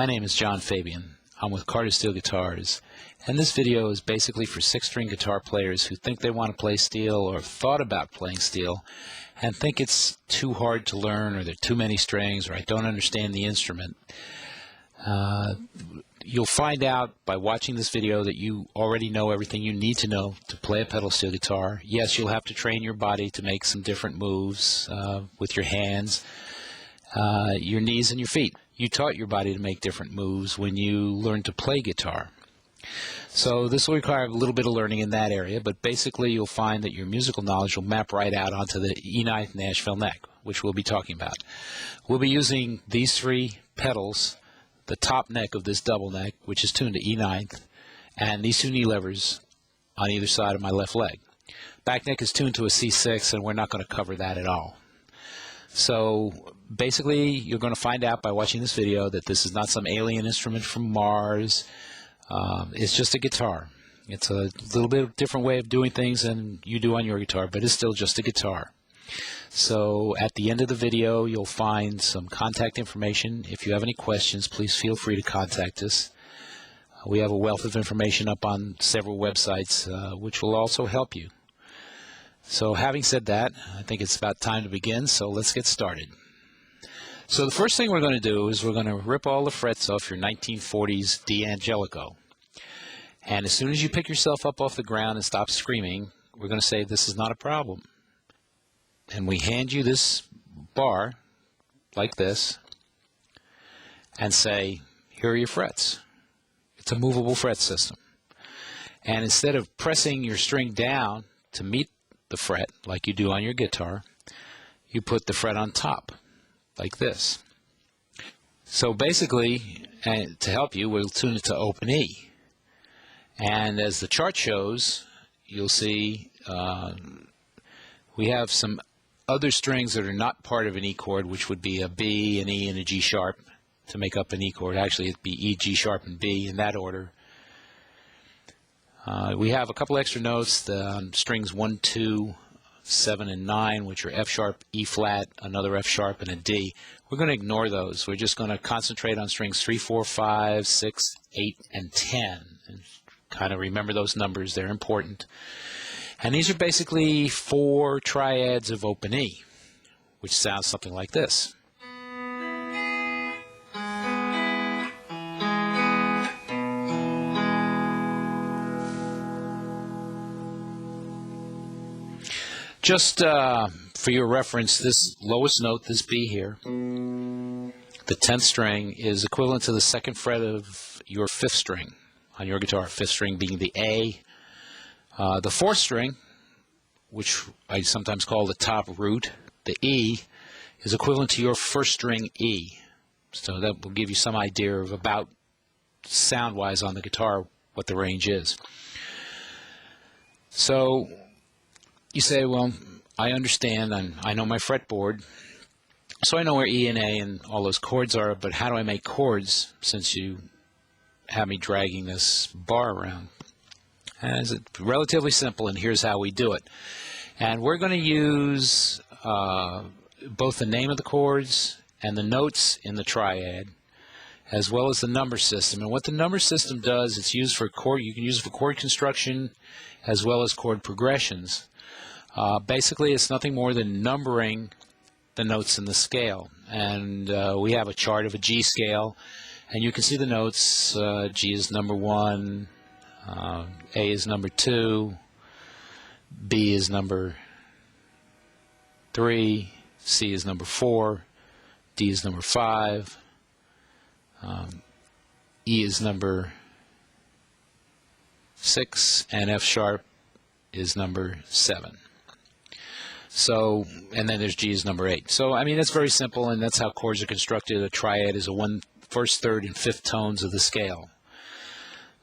My name is John Fabian. I'm with Carter Steel Guitars, and this video is basically for 6-string guitar players who think they want to play steel or have thought about playing steel and think it's too hard to learn, or there are too many strings, or I don't understand the instrument. You'll find out by watching this video that you already know everything you need to know to play a pedal steel guitar. Yes, you'll have to train your body to make some different moves with your hands, your knees and your feet. You taught your body to make different moves when you learned to play guitar. So this will require a little bit of learning in that area, but basically you'll find that your musical knowledge will map right out onto the E9 Nashville neck, which we'll be talking about. We'll be using these three pedals, the top neck of this double neck, which is tuned to E9, and these two knee levers on either side of my left leg. Back neck is tuned to a C6, and we're not going to cover that at all. So basically you're going to find out by watching this video that this is not some alien instrument from Mars. It's just a guitar. It's a little bit different way of doing things than you do on your guitar, but it's still just a guitar. So at the end of the video you'll find some contact information. If you have any questions, please feel free to contact us. We have a wealth of information up on several websites which will also help you. So having said that, I think it's about time to begin, so let's get started. So the first thing we're going to do is we're going to rip all the frets off your 1940s D'Angelico. And as soon as you pick yourself up off the ground and stop screaming, we're going to say this is not a problem. And we hand you this bar like this and say, here are your frets. It's a movable fret system. And instead of pressing your string down to meet the fret like you do on your guitar, you put the fret on top like this. So basically, to help you, we'll tune it to open E. And as the chart shows, you'll see we have some other strings that are not part of an E chord, which would be a B, an E, and a G sharp to make up an E chord. Actually, it'd be E, G sharp, and B in that order. We have a couple extra notes, the strings 1, 2, 7, and 9, which are F sharp, E flat, another F sharp, and a D. We're going to ignore those. We're just going to concentrate on strings 3, 4, 5, 6, 8, and 10. And kind of remember those numbers. They're important. And these are basically 4 triads of open E, which sounds something like this. Just for your reference, this lowest note, this B here, the 10th string, is equivalent to the 2nd fret of your 5th string on your guitar, 5th string being the A. The 4th string, which I sometimes call the top root, the E, is equivalent to your 1st string E. So that will give you some idea of about sound-wise on the guitar what the range is. So you say, well, I understand, I know my fretboard, so I know where E and A and all those chords are, but how do I make chords since you have me dragging this bar around? And it's relatively simple, and here's how we do it. And we're going to use both the name of the chords and the notes in the triad, as well as the number system. And what the number system does, it's used for chord, you can use it for chord construction as well as chord progressions. Basically, it's nothing more than numbering the notes in the scale. And we have a chart of a G scale, and you can see the notes. G is number 1, A is number 2, B is number 3, C is number 4, D is number 5, E is number 6, and F sharp is number 7. So, and then there's G is number 8. So, I mean, that's very simple, and that's how chords are constructed. A triad is a 1st, 3rd, and 5th tones of the scale.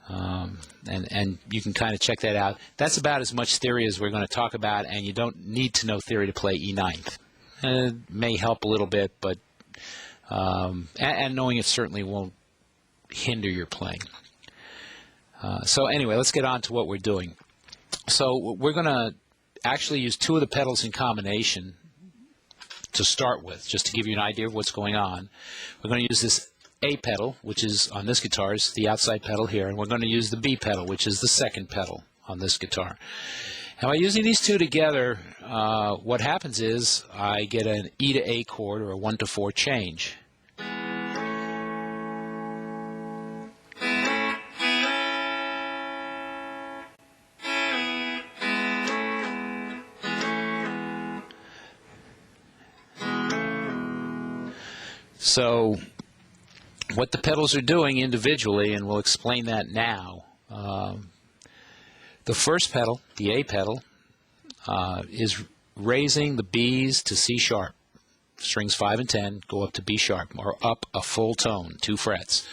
And you can kind of check that out. That's about as much theory as we're going to talk about, and you don't need to know theory to play E9. It may help a little bit, but and knowing it certainly won't hinder your playing. So anyway, let's get on to what we're doing. So we're going to actually use 2 of the pedals in combination to start with, just to give you an idea of what's going on. We're going to use this A pedal, which is on this guitar, is the outside pedal here, and we're going to use the B pedal, which is the second pedal on this guitar. And by using these two together, what happens is I get an E to A chord, or a 1 to 4 change. So what the pedals are doing individually, and we'll explain that now, the first pedal, the A pedal, is raising the B's to C sharp. Strings 5 and 10 go up to B sharp, or up a full tone, 2 frets.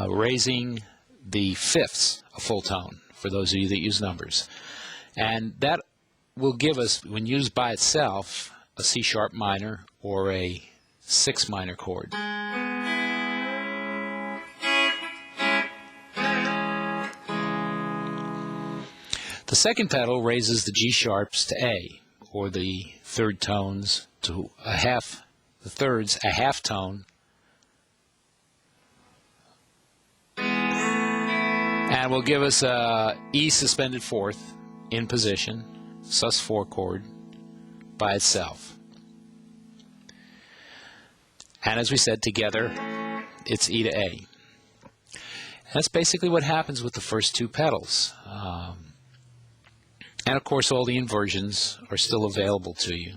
Raising the fifths a full tone, for those of you that use numbers. And that will give us, when used by itself, a C sharp minor or a 6 minor chord. The second pedal raises the G sharps to A, or the third tones to a half, the thirds a half tone, and will give us a E suspended fourth in position, sus4 chord by itself. And as we said, together, it's E to A. That's basically what happens with the first two pedals. And of course, all the inversions are still available to you.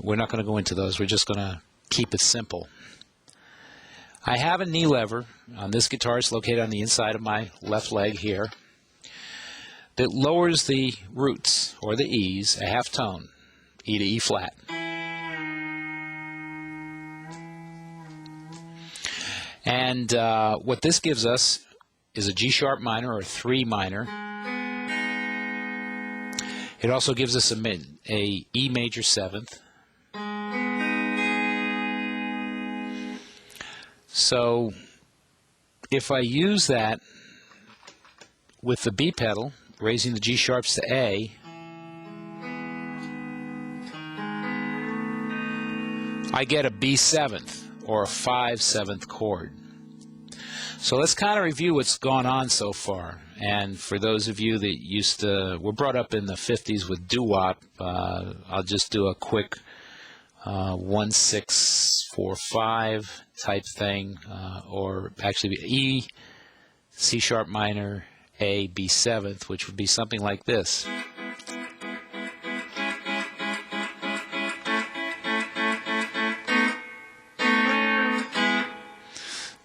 We're not going to go into those. We're just going to keep it simple. I have a knee lever on this guitar. It's located on the inside of my left leg here, that lowers the roots, or the E's, a half tone, E to E flat. And what this gives us is a G sharp minor, or 3 minor. It also gives us a E major 7th. So if I use that with the B pedal, raising the G sharps to A, I get a B 7th, or a 5/7 chord. So let's kind of review what's gone on so far. And for those of you that were brought up in the 50s with doo-wop, I'll just do a quick 1, 6, 4, 5 type thing, or actually E, C sharp minor, A, B 7th, which would be something like this.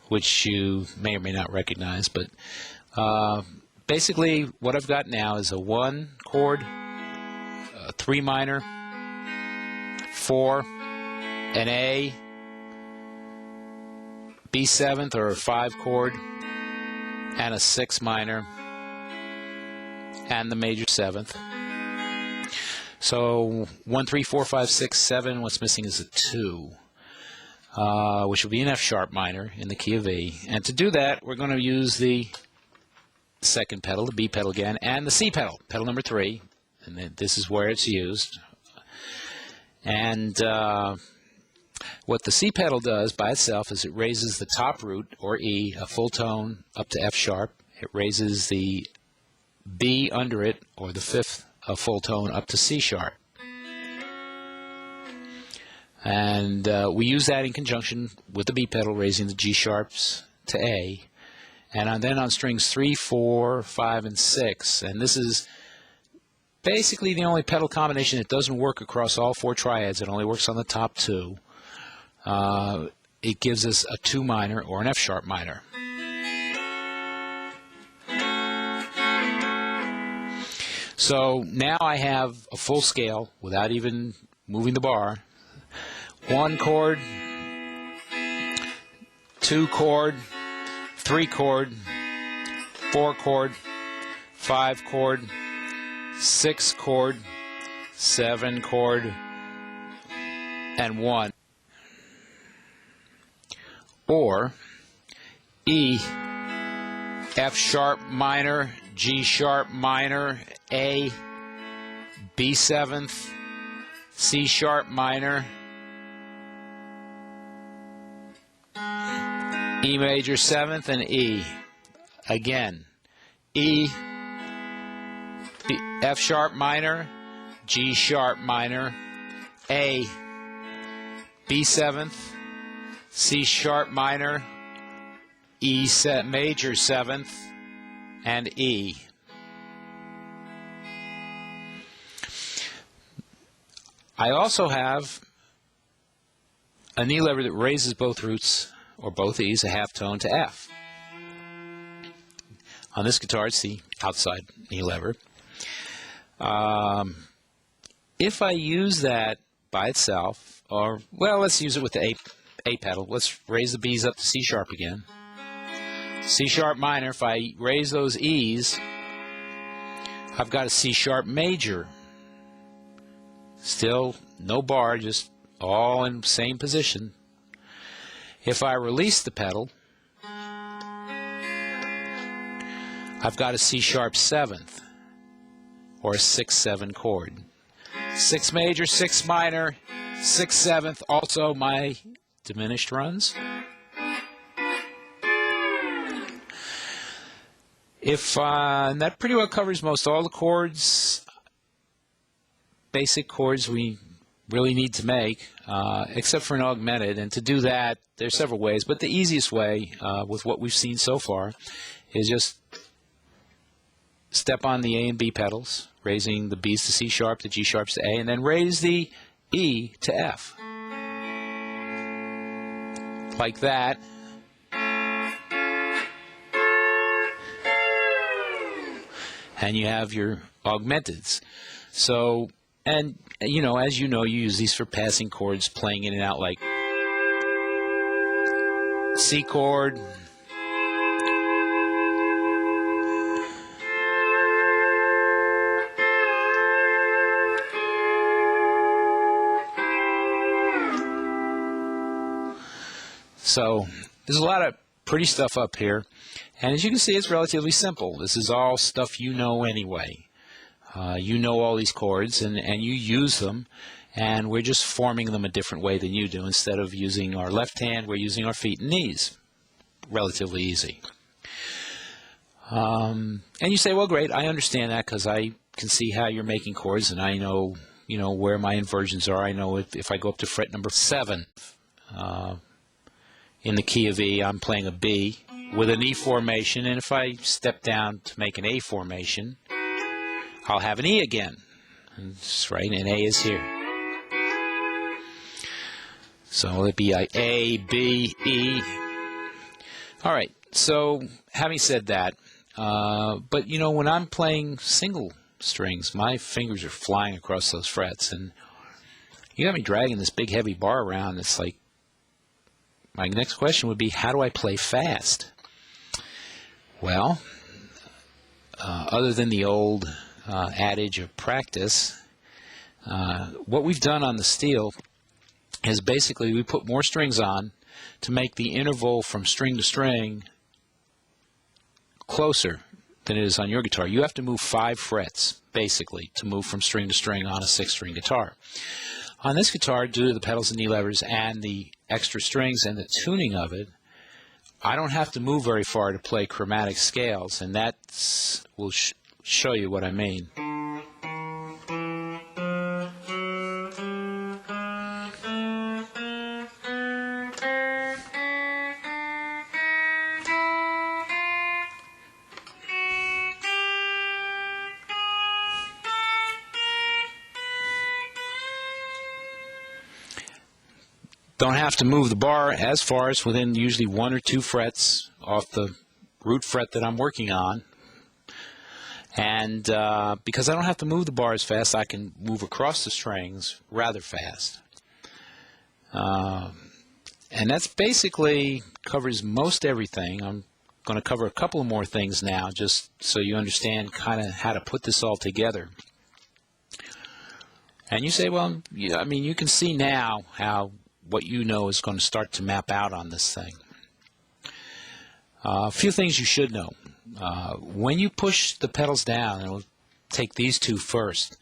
Which you may or may not recognize, but basically what I've got now is a 1 chord, a 3 minor, 4, an A, B 7th or a 5 chord, and a 6 minor, and the major 7th. So 1, 3, 4, 5, 6, 7, what's missing is a 2. Which will be an F sharp minor in the key of E. And to do that, we're going to use the second pedal, the B pedal again, and the C pedal, pedal number 3. And then this is where it's used. And what the C pedal does by itself is it raises the top root, or E, a full tone up to F sharp. It raises the B under it, or the fifth, a full tone up to C sharp. And we use that in conjunction with the B pedal, raising the G sharps to A. And then on strings 3, 4, 5, and 6. And this is basically the only pedal combination that doesn't work across all 4 triads. It only works on the top 2. It gives us a 2 minor, or an F sharp minor. So now I have a full scale without even moving the bar. 1 chord, 2 chord, 3 chord, 4 chord, 5 chord, 6 chord, 7 chord, and 1. Or E, F sharp minor, G sharp minor, A, B 7th, C sharp minor, E major 7th, and E. Again, E, F sharp minor, G sharp minor, A, B 7th, C sharp minor, E major 7th, and E. I also have a knee lever that raises both roots, or both E's, a half tone to F. On this guitar, it's the outside knee lever. If I use that by itself, or, well, let's use it with the A pedal. Let's raise the B's up to C sharp again. C sharp minor, if I raise those E's, I've got a C sharp major. Still no bar, just all in the same position. If I release the pedal, I've got a C sharp 7th, or a 6-7 chord. 6 major, 6 minor, 6 7th, also my diminished runs. And that pretty well covers most all the chords, basic chords we really need to make, except for an augmented. And to do that, there's several ways, but the easiest way with what we've seen so far is just step on the A and B pedals, raising the B's to C sharp, the G sharps to A, and then raise the E to F. Like that. And you have your augmenteds. So, and you know, as you know, you use these for passing chords, playing in and out, like C chord, so there's a lot of pretty stuff up here, and as you can see, it's relatively simple. This is all stuff you know anyway. You know all these chords, and you use them, and we're just forming them a different way than you do. Instead of using our left hand, we're using our feet and knees. Relatively easy. And you say, well, great, I understand that because I can see how you're making chords, and I know, you know, where my inversions are. I know if I go up to fret number 7 in the key of E, I'm playing a B with an E formation, and if I step down to make an A formation, I'll have an E again. That's right, and A is here. So it'd be A, B, E. All right, so having said that, but you know, when I'm playing single strings, my fingers are flying across those frets, and you got me dragging this big heavy bar around. It's like, my next question would be, how do I play fast? Well, other than the old adage of practice, what we've done on the steel is basically we put more strings on to make the interval from string to string closer than it is on your guitar. You have to move 5 frets, basically, to move from string to string on a 6-string guitar. On this guitar, due to the pedals and knee levers and the extra strings and the tuning of it, I don't have to move very far to play chromatic scales, and that will show you what I mean. Don't have to move the bar as far as within usually 1 or 2 frets off the root fret that I'm working on. And because I don't have to move the bar as fast, I can move across the strings rather fast. And that's basically covers most everything. I'm going to cover a couple of more things now just so you understand kind of how to put this all together. And you say, well, yeah, I mean, you can see now how what you know is going to start to map out on this thing. A few things you should know. When you push the pedals down, and we'll take these two first.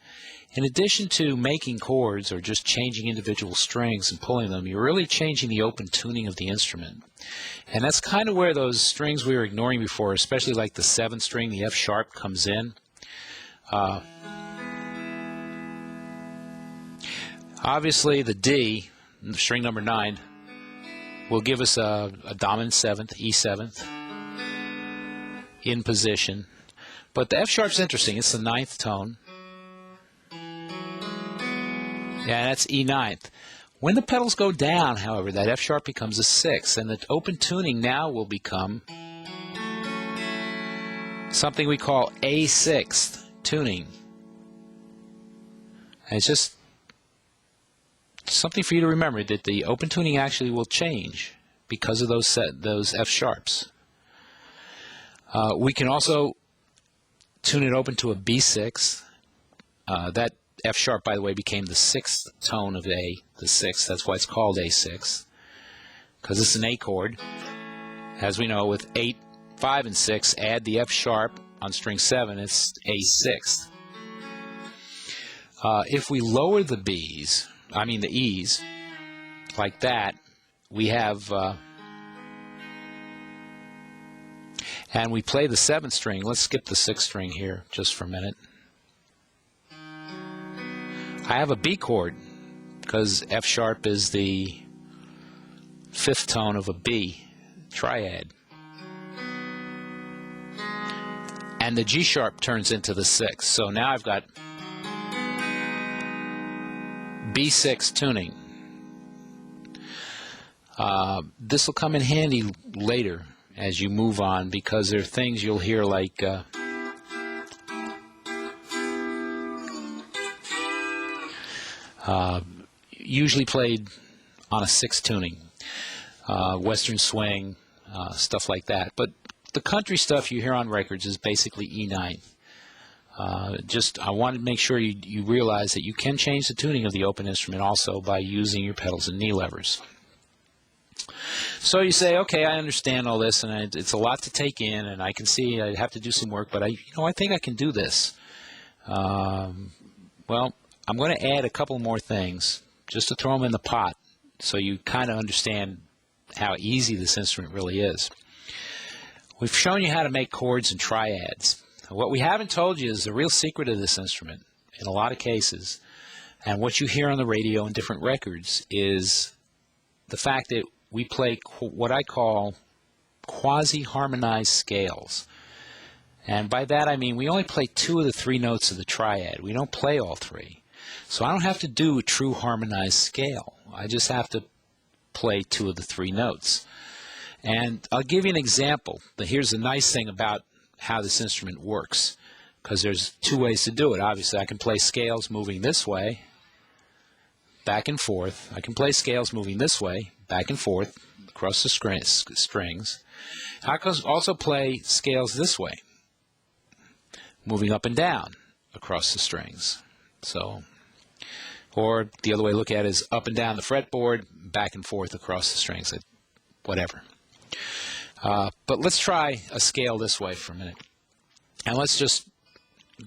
In addition to making chords or just changing individual strings and pulling them, you're really changing the open tuning of the instrument. And that's kind of where those strings we were ignoring before, especially like the 7th string, the F sharp, comes in. Obviously, the D, string number 9, will give us a dominant 7th, E7th, in position. But the F sharp's interesting. It's the 9th tone. Yeah, that's E9th. When the pedals go down, however, that F sharp becomes a 6th, and the open tuning now will become something we call A6th tuning. And it's just something for you to remember, that the open tuning actually will change because of those F sharps. We can also tune it open to a B6. That F sharp, by the way, became the 6th tone of A, the 6th. That's why it's called A6, because it's an A chord. As we know, with 8, 5, and 6, add the F sharp on string 7, it's A6. If we lower the B's, the E's, like that, we have, and we play the 7th string. Let's skip the 6th string here just for a minute. I have a B chord because F sharp is the 5th tone of a B triad. And the G sharp turns into the 6th. So now I've got B6 tuning. This will come in handy later as you move on, because there are things you'll hear like usually played on a 6th tuning, Western swing, stuff like that. But the country stuff you hear on records is basically E9. I wanted to make sure you realize that you can change the tuning of the open instrument also by using your pedals and knee levers. So you say, okay, I understand all this, and it's a lot to take in, and I can see I have to do some work, but I think I can do this. Well, I'm going to add a couple more things just to throw them in the pot so you kind of understand how easy this instrument really is. We've shown you how to make chords and triads. What we haven't told you is the real secret of this instrument in a lot of cases, and what you hear on the radio and different records, is the fact that we play what I call quasi-harmonized scales. And by that I mean we only play 2 of the 3 notes of the triad. We don't play all 3. So I don't have to do a true harmonized scale. I just have to play 2 of the 3 notes. And I'll give you an example. Here's the nice thing about how this instrument works, because there's 2 ways to do it. Obviously, I can play scales moving this way, back and forth. I can play scales moving this way, back and forth, across the strings. I can also play scales this way, moving up and down across the strings. So, or the other way to look at it is up and down the fretboard, back and forth across the strings, whatever. But let's try a scale this way for a minute. And let's just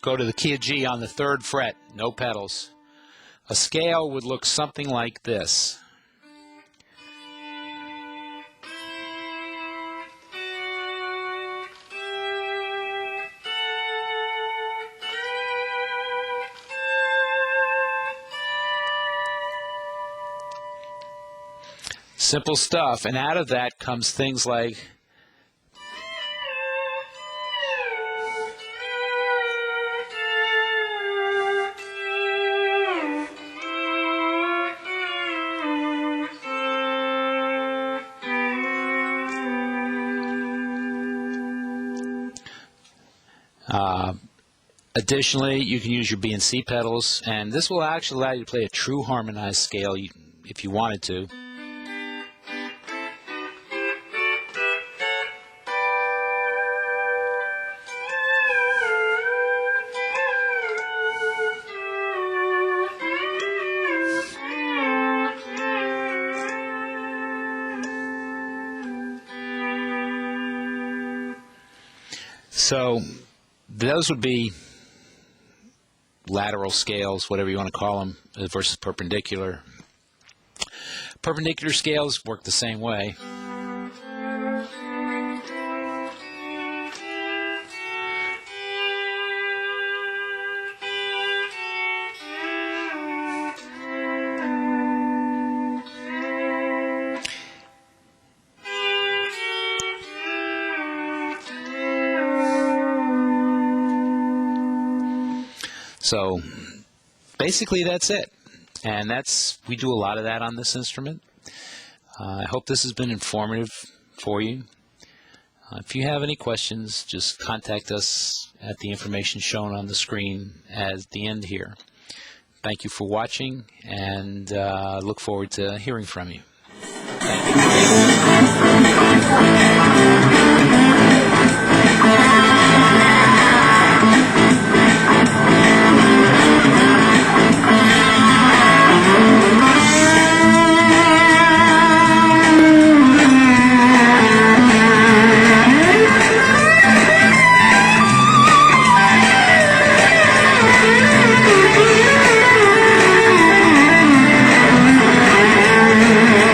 go to the key of G on the 3rd fret, no pedals. A scale would look something like this. Simple stuff, and out of that comes things like additionally, you can use your B and C pedals, and this will actually allow you to play a true harmonized scale if you wanted to. So those would be lateral scales, whatever you want to call them, versus perpendicular. Perpendicular scales work the same way. So basically that's it, and we do a lot of that on this instrument. I hope this has been informative for you. If you have any questions, just contact us at the information shown on the screen at the end here. Thank you for watching, and look forward to hearing from you. Thank you.